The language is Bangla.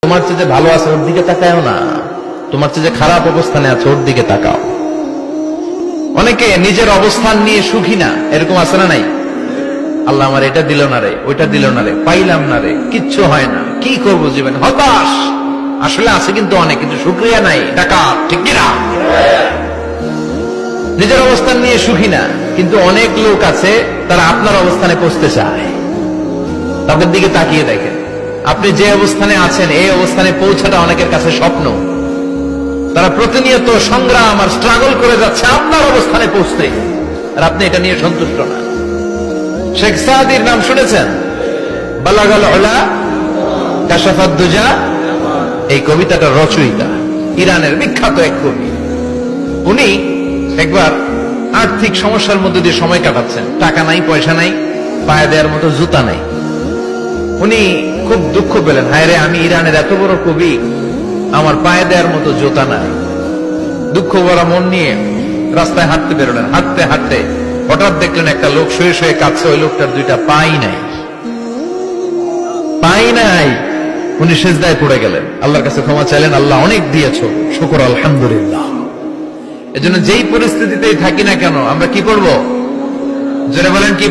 তোমার চেয়ে যে ভালো আছে ওর দিকে তাকাও না, তোমার চেয়ে যে খারাপ অবস্থানে আছে ওর দিকে তাকাও। অনেকে নিজের অবস্থান নিয়ে সুখী না, এরকম আছে না নাই? আল্লাহ আমার এটা দিল না রে, ওইটা দিল না রে, পাইলাম না রে, কিচ্ছু হয় না, কি করবো জীবন, হতাশ। আসলে আছে কিন্তু অনেক, কিন্তু শুকরিয়া নাই, টাকা ঠিক কিনা? নিজের অবস্থান নিয়ে সুখী না, কিন্তু অনেক লোক আছে তারা আপনার অবস্থানে পৌঁছতে চায়। তাদের দিকে তাকিয়ে দেখেন, আপনি যে অবস্থানে আছেন এই অবস্থানে পৌঁছাটা অনেকের কাছে স্বপ্ন। তারা প্রতিনিয়ত সংগ্রাম আর স্ট্রাগল করে যাচ্ছে আপনার অবস্থানে পৌঁছতে, আর আপনি এটা নিয়ে সন্তুষ্ট না। শেখ সাদির নাম শুনেছেন? বালাগাল উলা কাশাফাদ দুজা, এই কবিতাটার রচয়িতা ইরানের বিখ্যাত এক কবি। উনি একবার আর্থিক সমস্যার মধ্যে দিয়ে সময় কাটাচ্ছেন, টাকা নাই, পয়সা নাই, পায়ে দেওয়ার মতো জুতা নাই। উনি খুব দুঃখ পেলেন, হায় রে, আমি ইরানের এত বড় কবি, আমার পায়ে দেওয়ার মতো জুতা নাই। দুঃখ ভরা মন নিয়ে রাস্তায় হাঁটতে বেরোলেন। হাঁটতে হাঁটতে হঠাৎ দেখলেন একটা লোক শুয়ে শুয়ে কাঁদছে, ওই লোকটার দুইটা পাই নাই, পাই নাই। উনি সিজদায় পড়ে গেলেন, আল্লাহর কাছে ক্ষমা চাইলেন, আল্লাহ অনেক দিয়েছো, শুকর আলহামদুলিল্লাহ। এজন্য যেই পরিস্থিতিতেই থাকি না কেন আমরা কি করবো? যারা বলেন কি